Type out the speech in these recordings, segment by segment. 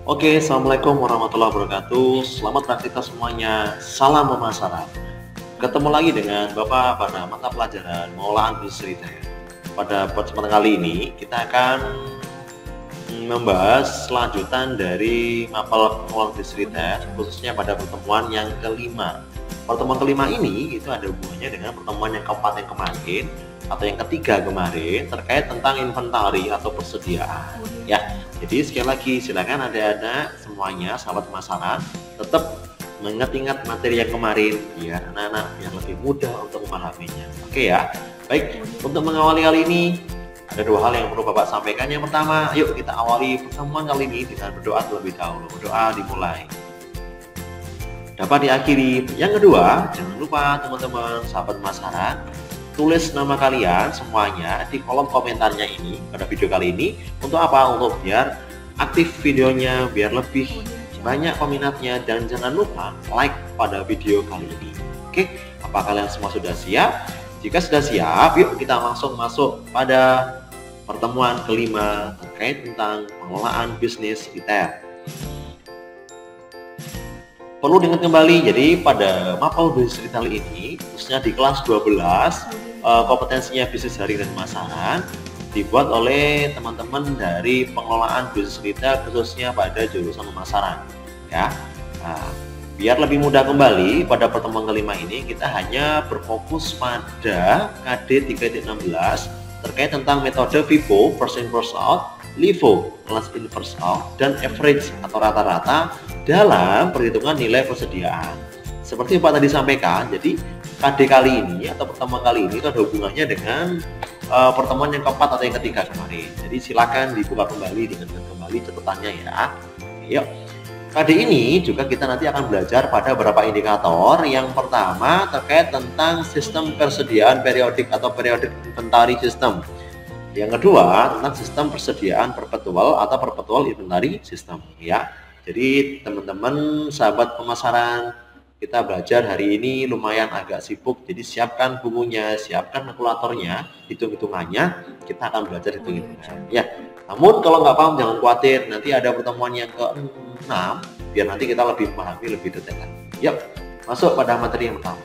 Oke, Assalamualaikum warahmatullahi wabarakatuh. Selamat beraktivitas semuanya. Salam pemasaran. Ketemu lagi dengan Bapak pada mata pelajaran pengolahan bisnis retail. Pada kesempatan kali ini, kita akan membahas lanjutan dari mapel pengolahan bisnis retail, khususnya pada pertemuan yang kelima. Pertemuan kelima ini itu ada hubungannya dengan pertemuan yang keempat yang kemarin atau yang ketiga kemarin terkait tentang inventari atau persediaan. Ya, jadi sekali lagi silakan adik-adik semuanya sahabat pemasaran tetap mengingat-ingat materi yang kemarin biar anak-anak biar lebih mudah untuk memahaminya. Oke ya. Baik, untuk mengawali kali ini ada dua hal yang perlu Bapak sampaikan. Yang pertama, yuk kita awali pertemuan kali ini dengan berdoa terlebih dahulu. Berdoa dimulai, dapat diakhiri. Yang kedua, jangan lupa teman-teman sahabat pemasaran, tulis nama kalian semuanya di kolom komentarnya ini pada video kali ini. Untuk apa? Untuk biar aktif videonya, biar lebih banyak peminatnya, dan jangan lupa like pada video kali ini. Oke, apa kalian semua sudah siap? Jika sudah siap, yuk kita langsung masuk pada pertemuan kelima terkait tentang pengelolaan bisnis retail. Perlu diingat kembali, jadi pada mapel bisnis retail ini, khususnya di kelas 12, kompetensinya bisnis jaring dan pemasaran, dibuat oleh teman-teman dari pengelolaan bisnis retail khususnya pada jurusan pemasaran. Ya, nah, biar lebih mudah kembali pada pertemuan kelima ini, kita hanya berfokus pada KD 3.16 terkait tentang metode FIFO, first in first out, LIFO, last in first out, dan average atau rata-rata dalam perhitungan nilai persediaan. Seperti Pak tadi sampaikan, jadi KD kali ini atau pertemuan kali ini itu ada hubungannya dengan pertemuan yang keempat atau yang ketiga kemarin. Jadi silakan dibuka kembali dengan kembali catatannya ya. Yuk. KD ini juga kita nanti akan belajar pada beberapa indikator. Yang pertama terkait tentang sistem persediaan periodik atau periodic inventory system. Yang kedua tentang sistem persediaan perpetual atau perpetual inventory system ya. Jadi teman-teman sahabat pemasaran, kita belajar hari ini lumayan agak sibuk. Jadi siapkan bukunya, siapkan kalkulatornya, hitung-hitungannya. Kita akan belajar hitung-hitungan ya. Namun kalau nggak paham jangan khawatir, nanti ada pertemuan yang ke-6 biar nanti kita lebih memahami lebih detail. Yuk, masuk pada materi yang pertama.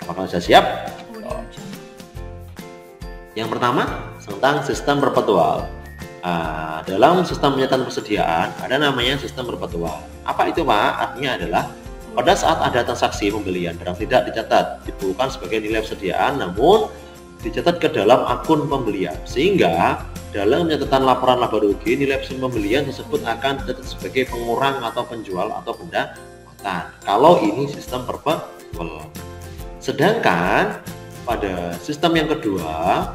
Apakah sudah siap? Yang pertama tentang sistem perpetual. Dalam sistem penyertaan persediaan ada namanya sistem perpetual. Apa itu Pak? Artinya adalah pada saat ada transaksi pembelian barang tidak dicatat dibukukan sebagai nilai persediaan, namun dicatat ke dalam akun pembelian, sehingga dalam penyatatan laporan laba rugi nilai pembelian tersebut akan dicatat sebagai pengurang atau penjual atau pendapatan. Kalau ini sistem perpetual. Sedangkan pada sistem yang kedua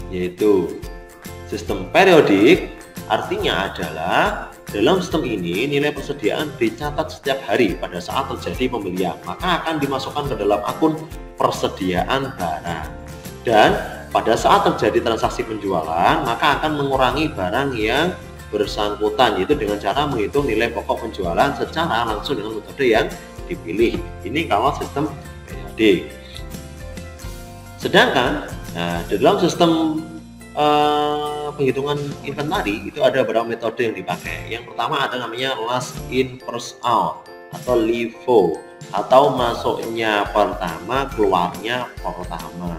yaitu sistem periodik, artinya adalah dalam sistem ini nilai persediaan dicatat setiap hari pada saat terjadi pembelian, maka akan dimasukkan ke dalam akun persediaan barang. Dan pada saat terjadi transaksi penjualan, maka akan mengurangi barang yang bersangkutan, yaitu dengan cara menghitung nilai pokok penjualan secara langsung dengan metode yang dipilih. Ini kalau sistem periodik. Sedangkan dalam sistem penghitungan inventari itu ada beberapa metode yang dipakai. Yang pertama ada namanya last in first out atau LIFO, atau masuknya pertama keluarnya pertama,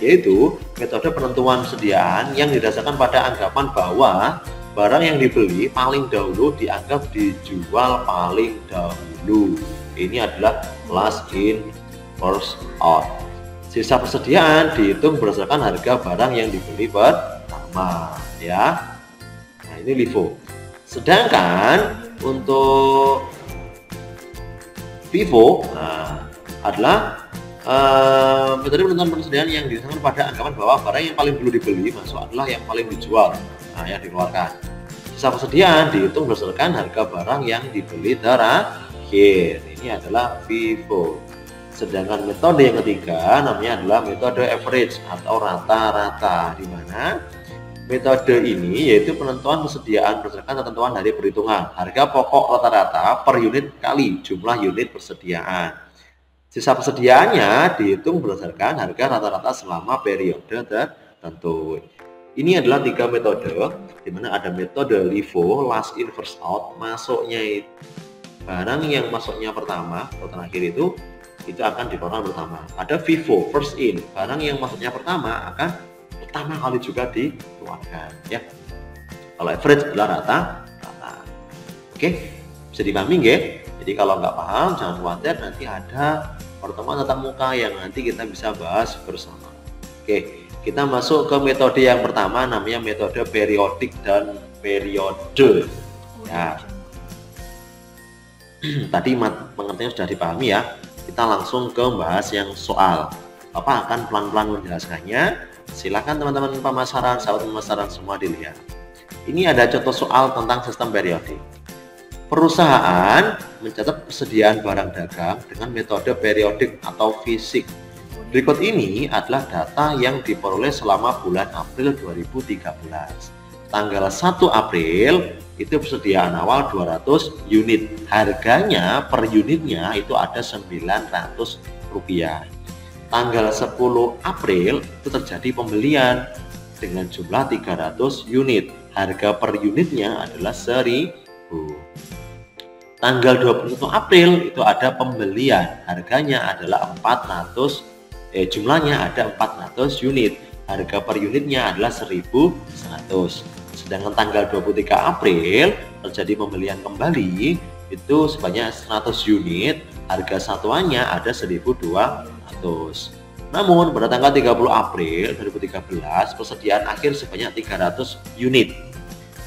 yaitu metode penentuan persediaan yang didasarkan pada anggapan bahwa barang yang dibeli paling dahulu dianggap dijual paling dahulu. Ini adalah last in first out. Sisa persediaan dihitung berdasarkan harga barang yang dibeli pertama ya. Nah, ini LIFO. Sedangkan untuk FIFO adalah metode penentuan persediaan yang didasarkan pada anggapan bahwa barang yang paling dulu dibeli masuk adalah yang paling dijual, yang dikeluarkan. Sisa persediaan dihitung berdasarkan harga barang yang dibeli terakhir. Ini adalah FIFO. Sedangkan metode yang ketiga namanya adalah metode average atau rata-rata, di mana metode ini yaitu penentuan persediaan berdasarkan ketentuan dari perhitungan harga pokok rata-rata per unit kali jumlah unit persediaan. Sisa persediaannya dihitung berdasarkan harga rata-rata selama periode tertentu. Ini adalah 3 metode, di mana ada metode LIFO, last in first out, masuknya barang yang masuknya pertama atau terakhir itu akan dikeluarkan pertama. Ada FIFO, first in, barang yang masuknya pertama akan pertama kali juga dikeluarkan, ya. Kalau average adalah rata-rata. Oke, bisa dipahami nggak? Jadi kalau nggak paham jangan khawatir, nanti ada pertemuan tatap muka yang nanti kita bisa bahas bersama. Oke, kita masuk ke metode yang pertama, namanya metode periodik dan periode. Ya. Tadi pengertiannya sudah dipahami ya. Kita langsung ke bahas yang soal. Bapak akan pelan-pelan menjelaskannya. Silakan teman-teman pemasaran, sahabat pemasaran semua dilihat. Ini ada contoh soal tentang sistem periodik. Perusahaan mencatat persediaan barang dagang dengan metode periodik atau fisik. Berikut ini adalah data yang diperoleh selama bulan April 2013. Tanggal 1 April itu persediaan awal 200 unit. Harganya per unitnya itu ada Rp900. Tanggal 10 April itu terjadi pembelian dengan jumlah 300 unit. Harga per unitnya adalah Rp1.000. Tanggal 21 April itu ada pembelian. Harganya adalah jumlahnya ada 400 unit. Harga per unitnya adalah 1.100. Sedangkan tanggal 23 April terjadi pembelian kembali itu sebanyak 100 unit. Harga satuannya ada 1.200. Namun pada tanggal 30 April 2013 persediaan akhir sebanyak 300 unit.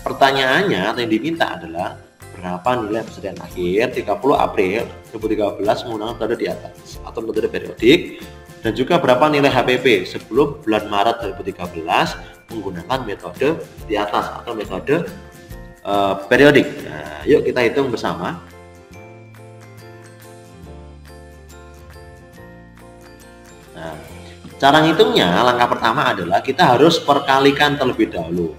Pertanyaannya yang diminta adalah berapa nilai persediaan akhir 30 April 2013 menggunakan metode di atas atau metode periodik, dan juga berapa nilai HPP sebelum bulan Maret 2013 menggunakan metode di atas atau metode periodik. Nah, yuk kita hitung bersama. Nah, cara ngitungnya langkah pertama adalah kita harus perkalikan terlebih dahulu.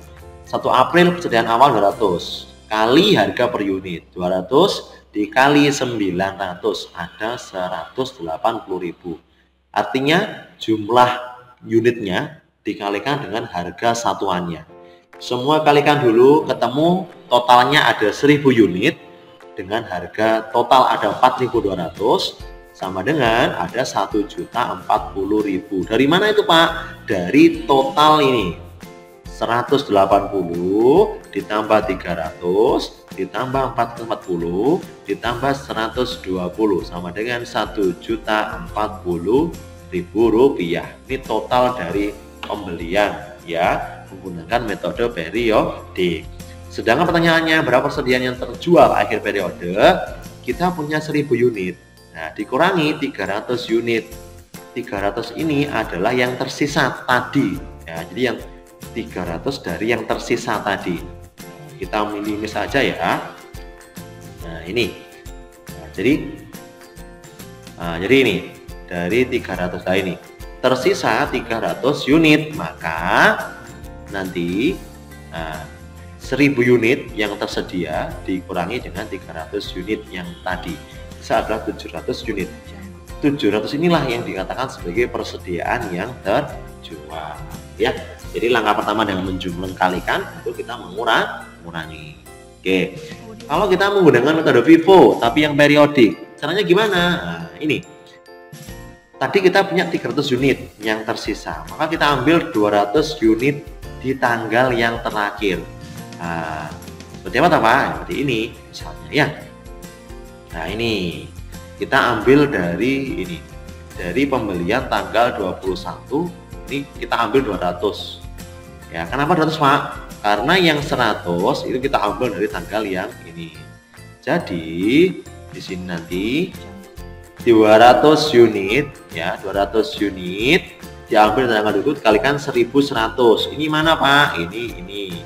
1 April persediaan awal 200 kali harga per unit, 200 dikali 900 ada 180.000. Artinya jumlah unitnya dikalikan dengan harga satuannya. Semua kalikan dulu, ketemu totalnya ada 1000 unit dengan harga total ada 4.200 sama dengan ada 1.040.000. Dari mana itu Pak? Dari total ini 180 ditambah 300 ditambah 440 ditambah 120 sama dengan 1.040.000 rupiah. Ini total dari pembelian ya menggunakan metode periodik. Sedangkan pertanyaannya berapa persediaan yang terjual akhir periode? Kita punya 1000 unit. Nah, dikurangi 300 unit. 300 ini adalah yang tersisa tadi ya. Jadi yang 300 dari yang tersisa tadi. Kita minus saja ya. Nah, ini. Jadi ini dari 300 ini tersisa 300 unit, maka nanti 1000 unit yang tersedia dikurangi dengan 300 unit yang tadi, bisa adalah 700 unit. 700 inilah yang dikatakan sebagai persediaan yang terjual ya. Jadi langkah pertama dengan menjumlahkan itu kita mengurangi. Oke. Kalau kita menggunakan metode FIFO tapi yang periodik, caranya gimana? Nah, ini. Tadi kita punya 300 unit yang tersisa, maka kita ambil 200 unit di tanggal yang terakhir. Nah, seperti apa Pak? Seperti ini misalnya ya. Nah, ini kita ambil dari ini, dari pembelian tanggal 21, ini kita ambil 200 ya. Kenapa 200 Pak? Karena yang 100 itu kita ambil dari tanggal yang ini. Jadi di sini nanti 200 unit ya, 200 unit diambil dari tanggal itu dikalikan 1100. Ini mana Pak? Ini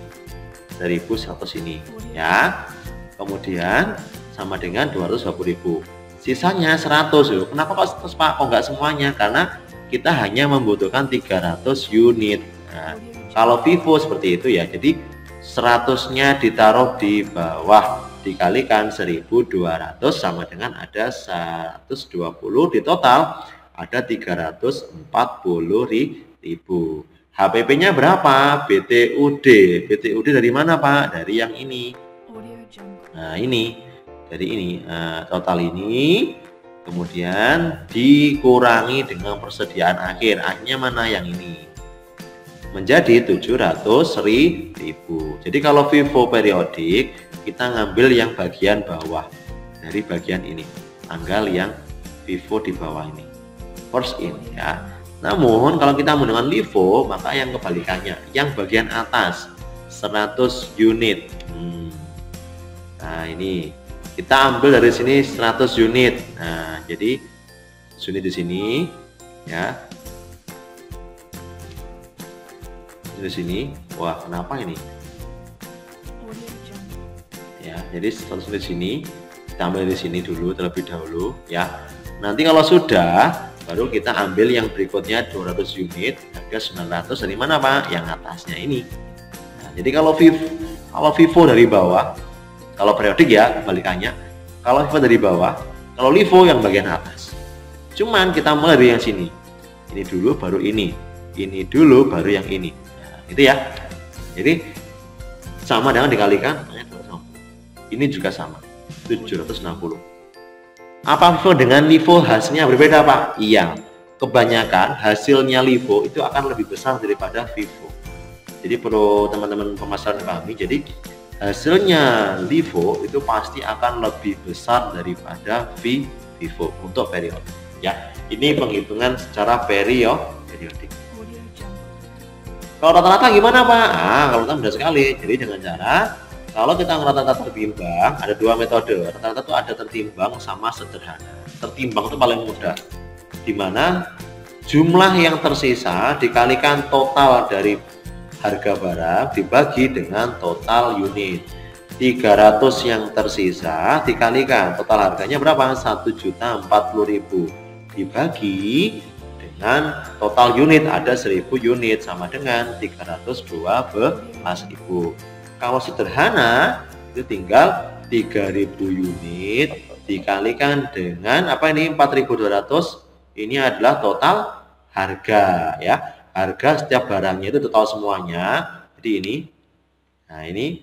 1100 ini ya. Kemudian sama dengan 220.000. Sisanya 100 loh. Kenapa kok 100 Pak? Kok enggak semuanya? Karena kita hanya membutuhkan 300 unit. Nah, kalau FIFO seperti itu ya. Jadi 100-nya ditaruh di bawah dikalikan 1200 sama dengan ada 120, di total ada 340.000. HPP-nya berapa? BTUD. BTUD dari mana, Pak? Dari yang ini. Nah, ini. Dari ini. Nah, total ini. Kemudian dikurangi dengan persediaan akhir. Akhirnya mana? Yang ini. Menjadi 700.000. Jadi kalau FIFO periodik, kita ngambil yang bagian bawah. Dari bagian ini. Tanggal yang FIFO di bawah ini. First in, ya. Namun kalau kita menggunakan LIFO, maka yang kebalikannya, yang bagian atas 100 unit. Nah, ini kita ambil dari sini 100 unit. Nah, jadi unit di sini, ya. Di sini, wah, kenapa ini? Ya, jadi 100 unit sini, kita ambil di sini dulu terlebih dahulu, ya. Nanti kalau sudah, baru kita ambil yang berikutnya 200 unit, harga 900 dari mana, Pak? Yang atasnya ini. Nah, jadi kalau FIFO dari bawah, kalau periodik ya kebalikannya. Kalau FIFO dari bawah, kalau LIFO yang bagian atas. Cuman kita mulai dari yang sini. Ini dulu baru ini. Ini dulu baru yang ini. Nah, itu ya. Jadi sama dengan dikalikan ini juga sama. 760. Apa FIFO dengan LIFO hasilnya berbeda, Pak? Iya, kebanyakan hasilnya LIFO itu akan lebih besar daripada FIFO. Jadi perlu teman-teman pemasaran kami, jadi hasilnya LIFO itu pasti akan lebih besar daripada FIFO untuk periodik. Ya, ini penghitungan secara periodik. Kalau rata-rata gimana, Pak? Kalau rata mudah sekali. Jadi dengan cara kalau kita rata-rata tertimbang, ada dua metode. Rata-rata itu ada tertimbang sama sederhana. Tertimbang itu paling mudah, dimana jumlah yang tersisa dikalikan total dari harga barang dibagi dengan total unit. 300 yang tersisa dikalikan total harganya berapa? 1.040.000 dibagi dengan total unit ada 1.000 unit sama dengan 312.000. Kalau sederhana itu tinggal 3.000 unit dikalikan dengan apa ini 4.200, ini adalah total harga ya. Harga setiap barangnya itu total semuanya. Jadi ini. Nah, ini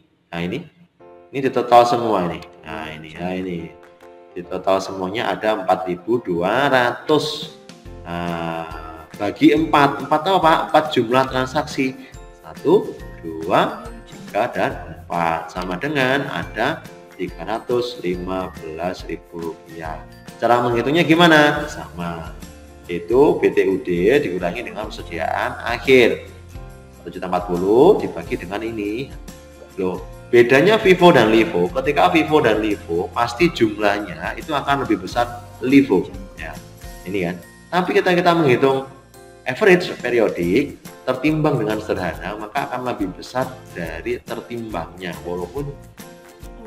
di total semua ini. Nah, ini. Di total semuanya ada 4.200. Nah, bagi 4 apa, Pak? 4 jumlah transaksi. 1, 2, 3 dan 4 sama dengan ada 315.000 rupiah. Cara menghitungnya gimana? Sama, itu BTUD dikurangi dengan persediaan akhir 1.040 dibagi dengan ini. Loh, bedanya FIFO dan LIFO. Ketika FIFO dan LIFO pasti jumlahnya itu akan lebih besar LIFO ya. Ini kan. Tapi kita menghitung average periodik tertimbang dengan sederhana, maka akan lebih besar dari tertimbangnya walaupun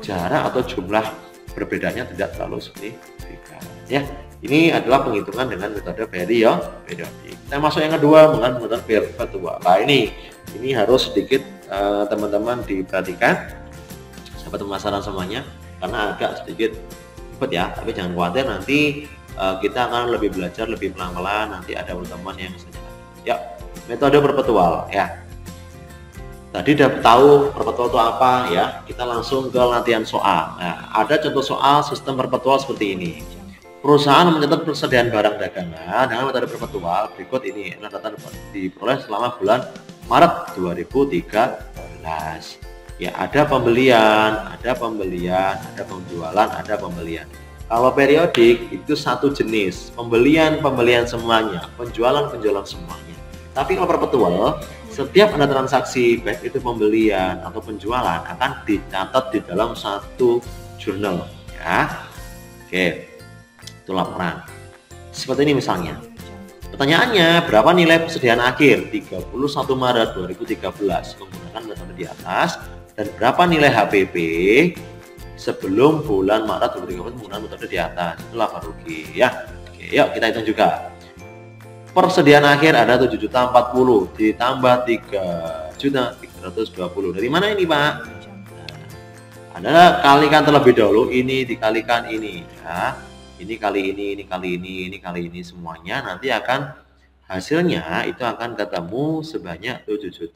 jarak atau jumlah berbedanya tidak terlalu signifikan ya. Ini adalah penghitungan dengan metode periodik. Kita masuk yang kedua dengan metode virtual. Nah, ini harus sedikit teman-teman diperhatikan sahabat pemasaran semuanya karena agak sedikit ribet ya, tapi jangan khawatir, nanti kita akan lebih belajar lebih pelan-pelan, nanti ada pertemuan yang ya. Metode perpetual ya. Tadi udah tahu perpetual itu apa ya. Kita langsung ke latihan soal. Nah, ada contoh soal sistem perpetual seperti ini. Perusahaan mencatat persediaan barang dagangan dengan metode perpetual berikut ini. Data diperoleh selama bulan Maret 2013. Ya, ada pembelian, ada penjualan, ada pembelian. Kalau periodik itu satu jenis, pembelian semuanya, penjualan semuanya. Tapi kalau perpetual, setiap ada transaksi baik itu pembelian atau penjualan akan dicatat di dalam satu jurnal ya. Oke, itu laporan. Seperti ini misalnya. Pertanyaannya, berapa nilai persediaan akhir 31 Maret 2013 menggunakan metode di atas, dan berapa nilai HPP sebelum bulan Maret 2013 menggunakan metode di atas. Itulah rugi ya. Oke, yuk kita hitung juga. Persediaan akhir ada 7.040 ditambah 3.320. Dari mana ini, Pak? Nah, Anda kalikan terlebih dahulu, ini dikalikan ini ya. Ini kali ini semuanya nanti akan Hasilnya itu akan ketemu sebanyak 7.040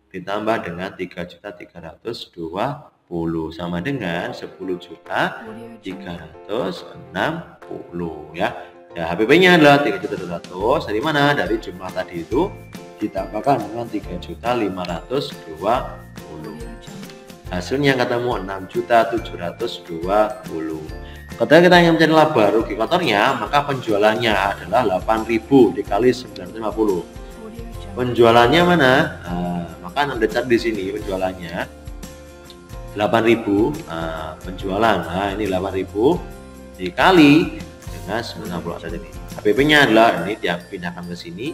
ditambah dengan 3.320 sama dengan 10.360 ya. Ya, HPP-nya adalah 3.700 dari mana? Dari jumlah tadi itu ditambahkan dengan 3.520. Hasilnya ketemu 6.720. Ketika kita ingin mencari laba rugi kotornya, maka penjualannya adalah 8.000 dikali 950. Penjualannya mana? Maka Anda cari di sini penjualannya 8.000 penjualan. Nah, ini 8.000 dikali dengan 950 ada ini. HPP-nya adalah ini dia pindahkan ke sini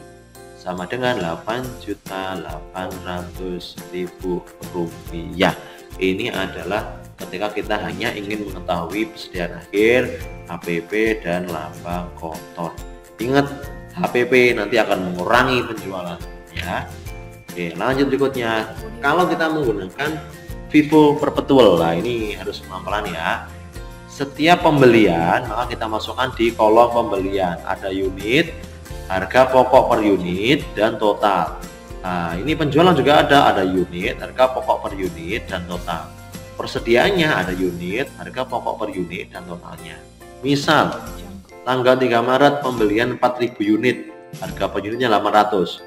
sama dengan 8.800.000 rupiah. Ini adalah ketika kita hanya ingin mengetahui persediaan akhir, HPP dan laba kotor. Ingat, HPP nanti akan mengurangi penjualan ya. Oke, lanjut berikutnya. Kalau kita menggunakan FIFO perpetual, nah ini harus pelan-pelan ya. Setiap pembelian maka kita masukkan di kolom pembelian, ada unit, harga pokok per unit dan total. Nah, ini penjualan juga ada unit, harga pokok per unit dan total. Persediaannya ada unit, harga pokok per unit dan totalnya. Misal tanggal 3 Maret pembelian 4.000 unit, harga per unitnya 800.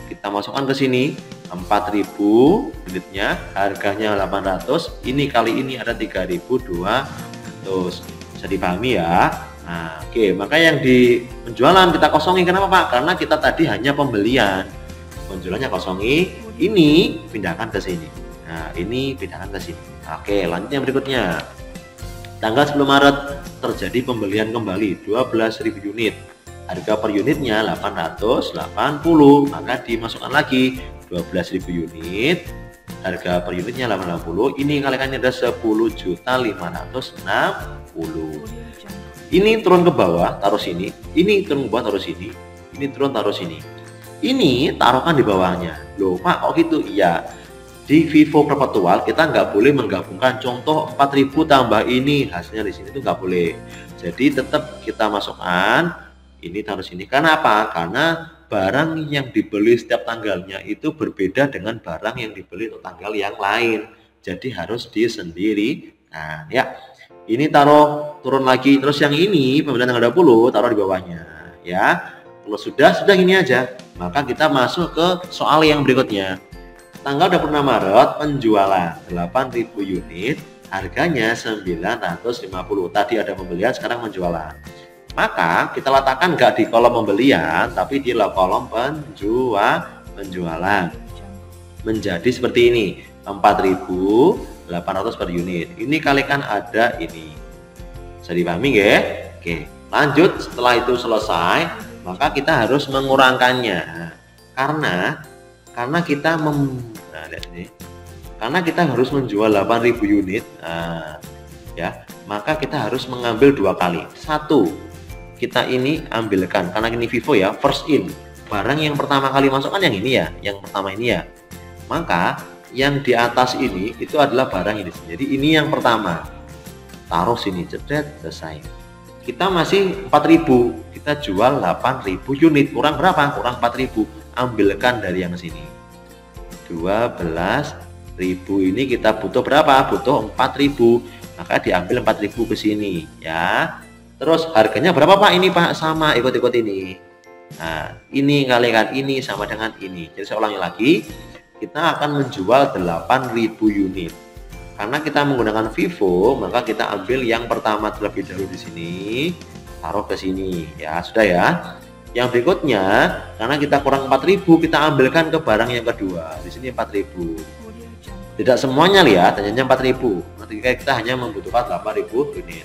Kita masukkan ke sini 4.000 unitnya, harganya 800. Ini kali ini ada 3.200. Bisa dipahami ya. Nah, oke, maka yang di penjualan kita kosongi. Kenapa Pak? Karena kita tadi hanya pembelian. Penjualannya kosongi, ini pindahkan ke sini. Nah, ini pindahkan ke sini. Oke, lanjut yang berikutnya. Tanggal 10 Maret terjadi pembelian kembali 12.000 unit. Harga per unitnya 880, maka dimasukkan lagi 12.000 unit. Harga per unitnya 880. Ini kalikannya ada 10.560. Ini turun ke bawah, taruh sini. Ini turun ke bawah, taruh sini. Ini turun, taruh sini. Ini taruhkan di bawahnya. Loh Pak, kok gitu? Iya. Di FIFO perpetual kita nggak boleh menggabungkan. Contoh 4.000 tambah ini, hasilnya di sini itu nggak boleh. Jadi tetap kita masukkan. Ini taruh sini. Karena apa? Karena barang yang dibeli setiap tanggalnya itu berbeda dengan barang yang dibeli untuk tanggal yang lain. Jadi harus disendirikan ya. Ini taruh turun lagi. Terus yang ini pembelian tanggal 20 taruh di bawahnya ya. Kalau sudah gini aja, maka kita masuk ke soal yang berikutnya. Tanggal 26 Maret penjualan 8.000 unit, harganya 950. Tadi ada pembelian, sekarang penjualan. Maka kita letakkan nggak di kolom pembelian, tapi di kolom penjualan. Menjadi seperti ini, 4.800 per unit. Ini kalikan ada ini. Bisa dipahami ya? Oke, lanjut. Setelah itu selesai, maka kita harus mengurangkannya. Karena kita lihat ini. Karena kita harus menjual 8.000 unit. Ya, maka kita harus mengambil 2 kali. Satu, kita ini ambilkan karena ini FIFO ya, first in. Barang yang pertama kali masukkan yang ini ya, yang pertama ini ya. Maka yang di atas ini itu adalah barang ini. Jadi ini yang pertama. Taruh sini, jepret, selesai. Kita masih 4.000, kita jual 8.000 unit. Kurang berapa? Kurang 4.000. Ambilkan dari yang sini. 12.000 ini kita butuh berapa? Butuh 4.000. Maka diambil 4.000 ke sini ya. Terus harganya berapa Pak? Ini Pak sama, ikut-ikut ini. Nah, ini kalikan ini sama dengan ini. Jadi saya ulangi lagi. Kita akan menjual 8.000 unit. Karena kita menggunakan FIFO, maka kita ambil yang pertama terlebih dahulu di sini, taruh ke sini. Ya, sudah ya. Yang berikutnya, karena kita kurang 4.000, kita ambilkan ke barang yang kedua. Di sini 4.000. Tidak semuanya lihat, hanya 4.000. Ketika kita hanya membutuhkan 8.000 unit.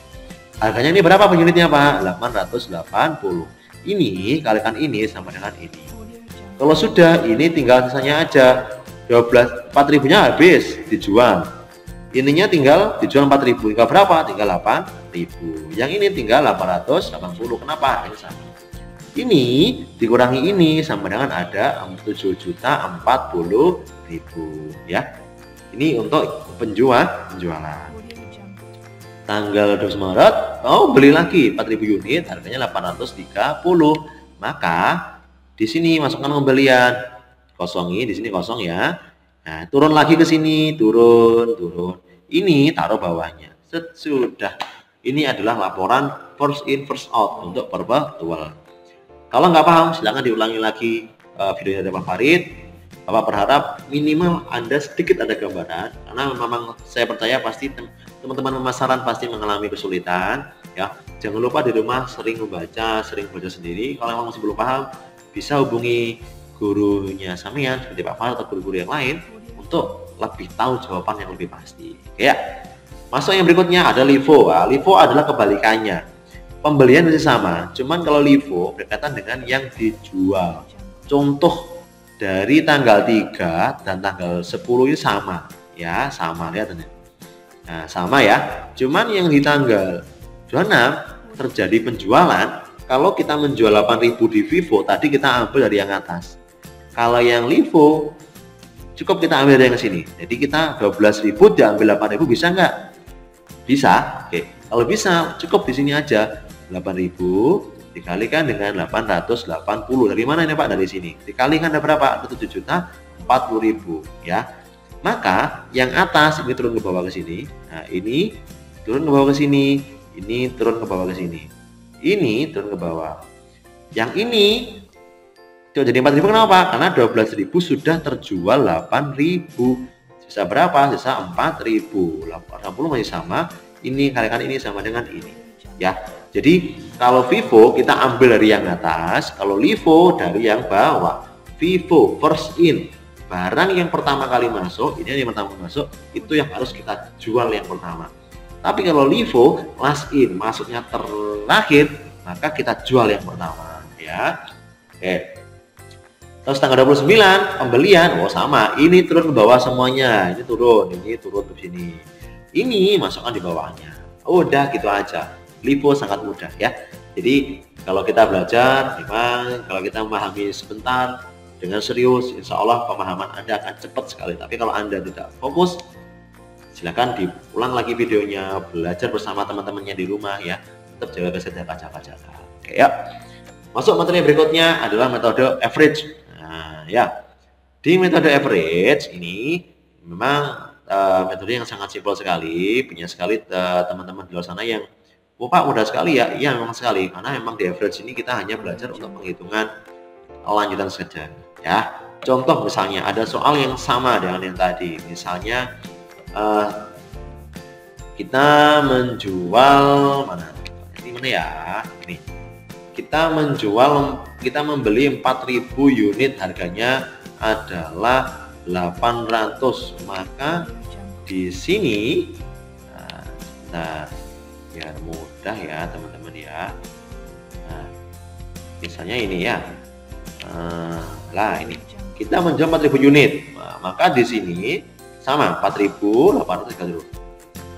Harganya ini berapa per unitnya Pak? 880. Ini kalikan ini sama dengan ini. Kalau sudah, ini tinggal sisanya aja. 4.000-nya habis dijual. Ininya tinggal dijual 4.000. Tinggal berapa? Tinggal 8.000. Yang ini tinggal 880. Kenapa? Ini sama. Ini dikurangi ini sama dengan ada 7.040.000 ya. Ini untuk penjualan. Tanggal 12 Maret beli lagi 4.000 unit, harganya 830. Maka di sini masukkan pembelian, kosongi di sini kosong ya. Nah, turun lagi ke sini, turun. Ini taruh bawahnya. Sudah. Ini adalah laporan first in first out untuk perpetual. Kalau nggak paham, silahkan diulangi lagi videonya dari Pak Farid. Bapak berharap minimal Anda sedikit ada gambaran, karena memang saya percaya pasti teman-teman pemasaran pasti mengalami kesulitan ya. Jangan lupa di rumah sering membaca, sering baca sendiri. Kalau memang masih belum paham, bisa hubungi gurunya sampean seperti Pak Farid atau guru-guru yang lain untuk lebih tahu jawaban yang lebih pasti. Ya. Masuk yang berikutnya ada LIFO. Nah, LIFO adalah kebalikannya. Pembelian masih sama, cuman kalau LIFO berkaitan dengan yang dijual. Contoh dari tanggal 3 dan tanggal 10 ini sama ya, sama lihat ini. Nah, sama ya. Cuman yang di tanggal 26 terjadi penjualan. Kalau kita menjual 8.000 di Vivo, tadi kita ambil dari yang atas. Kalau yang LIFO cukup kita ambil dari yang sini. Jadi kita 12.000 diambil 8.000 bisa nggak? Bisa. Oke. Kalau bisa cukup di sini aja. 8.000 dikalikan dengan 880. Dari mana ini Pak? Dari sini. Dikalikan ada berapa? 7.040.000 ya. Maka yang atas ini turun ke bawah ke sini. Nah, ini turun ke bawah ke sini. Ini turun ke bawah ke sini. Ini turun ke bawah. Yang ini jadi 4.000 kenapa? Karena 12.000 sudah terjual 8.000. Sisa berapa? Sisa 4.000. 80 masih sama. Ini kalikan ini sama dengan ini. Ya. Jadi kalau Vivo kita ambil dari yang atas, kalau LIFO dari yang bawah. Vivo first in, barang yang pertama kali masuk, ini yang pertama masuk, itu yang harus kita jual yang pertama. Tapi kalau LIFO last in, masuknya terakhir, maka kita jual yang pertama ya. Oke. Terus tanggal 29 pembelian, oh sama, ini turun ke bawah semuanya, ini turun ke sini. Ini masukkan di bawahnya. Udah gitu aja. LIFO sangat mudah ya. Jadi kalau kita belajar, memang kalau kita memahami sebentar dengan serius, insya Allah pemahaman Anda akan cepat sekali. Tapi kalau Anda tidak fokus, silakan diulang lagi videonya, belajar bersama teman-temannya di rumah ya. Tetap jaga kesehatan, jaga. Oke ya. Masuk materi berikutnya adalah metode average. Nah ya, di metode average ini memang metode yang sangat simpel sekali, punya sekali teman-teman di luar sana yang oh Pak mudah sekali ya. Iya memang sekali, karena memang di average ini kita hanya belajar untuk penghitungan lanjutan saja ya. Contoh misalnya ada soal yang sama dengan yang tadi, misalnya kita menjual ini ya, ini kita membeli 4.000 unit, harganya adalah 800. Maka di sini nah biar mudah ya teman-teman ya. Nah, misalnya ini ya. Ini kita menjual 4.000 unit. Nah, maka di sini sama 4.830.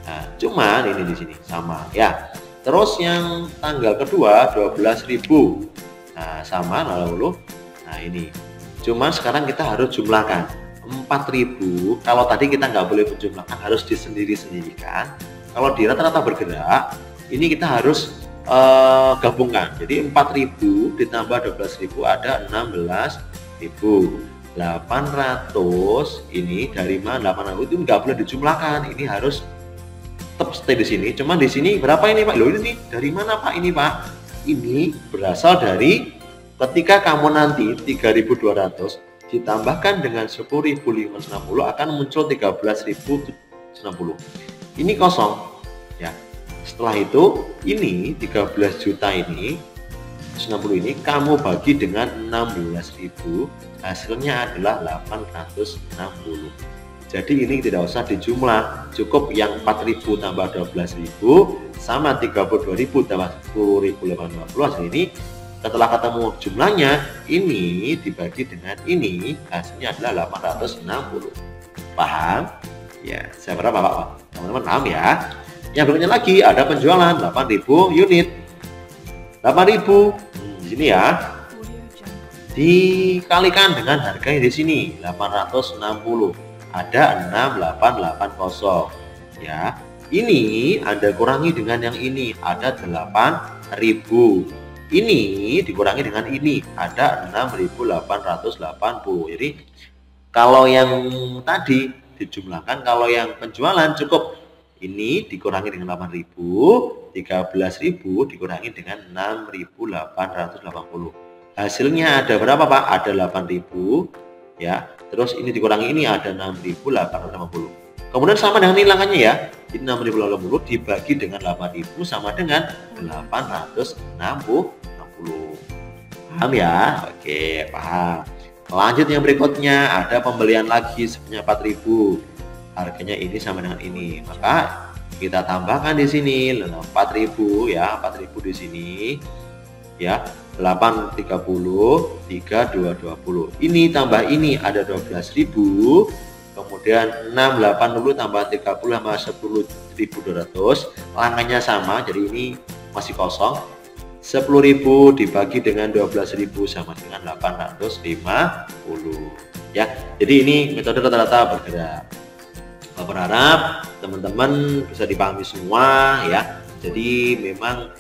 Nah, cuman ini di sini sama ya. Terus yang tanggal kedua 12.000. Nah, sama lalu. Nah, ini. Cuman sekarang kita harus jumlahkan. 4.000 kalau tadi kita nggak boleh menjumlahkan, harus disendiri-sendirikan. Kalau di rata-rata bergerak, ini kita harus gabungkan. Jadi 4.000 ditambah 12.000 ada 16.000. 800 ini dari mana? 800 itu nggak boleh dijumlahkan. Ini harus tetap stay di sini. Cuman di sini berapa ini Pak? Loh ini dari mana Pak? Ini Pak. Ini berasal dari ketika kamu nanti 3.200 ditambahkan dengan 10.560 akan muncul 13.060. Ini kosong ya. Setelah itu ini 13 juta ini 60 ini kamu bagi dengan 16.000, hasilnya adalah 860. Jadi ini tidak usah dijumlah, cukup yang 4.000 tambah 12.000 sama 32.000 tambah 10.850. hasil ini setelah ketemu jumlahnya ini dibagi dengan ini, hasilnya adalah 860. Paham? Ya, saya berapa Pak? Teman-teman paham ya? Yang berikutnya lagi ada penjualan 8.000 unit. 8.000 di sini ya. Dikalikan dengan harga yang di sini 860. Ada 6880 ya. Ini Anda kurangi dengan yang ini ada 8.000. ini dikurangi dengan ini, ada 6.880. Jadi kalau yang tadi dijumlahkan, kalau yang penjualan cukup ini dikurangi dengan 8.000, 13.000 dikurangi dengan 6.880. Hasilnya ada berapa Pak? Ada 8.000 ya. Terus ini dikurangi ini ada 6.880. Kemudian sama dengan nilainya ya. Ini 6.880 dibagi dengan 8.000 sama dengan 860. Paham ya? Oke, paham. Lanjut yang berikutnya, ada pembelian lagi sebanyak 4.000. Harganya ini sama dengan ini. Maka kita tambahkan di sini 4.000 ya, 4.000 di sini. Ya, 8 30 3 2 20. Ini tambah ini ada 12.000. Kemudian 6 80 tambah 30 sama 10.200. Langkahnya sama, jadi ini masih kosong. 10.000 dibagi dengan 12.000 sama dengan 850 ya. Jadi ini metode rata-rata bergerak. Saya berharap teman-teman bisa dipahami semua ya. Jadi memang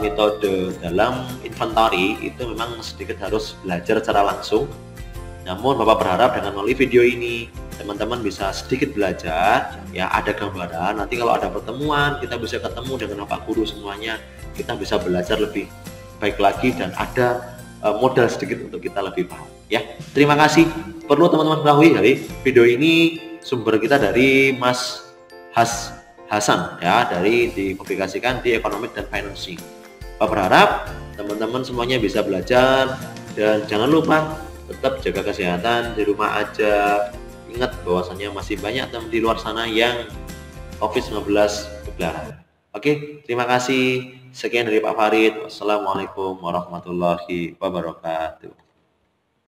metode dalam inventory itu memang sedikit harus belajar secara langsung. Namun Bapak berharap dengan melalui video ini teman-teman bisa sedikit belajar ya, ada gambaran. Nanti kalau ada pertemuan kita bisa ketemu dengan Bapak Guru semuanya, kita bisa belajar lebih baik lagi dan ada modal sedikit untuk kita lebih paham ya. Terima kasih. Perlu teman-teman ketahui dari video ini sumber kita dari Mas Hasan ya, dari dipublikasikan di Economic dan Financing. Bapak berharap teman-teman semuanya bisa belajar dan jangan lupa tetap jaga kesehatan di rumah aja. Ingat bahwasannya masih banyak teman di luar sana yang COVID-19 berkeliaran. Oke, terima kasih. Sekian dari Pak Farid. Wassalamualaikum warahmatullahi wabarakatuh.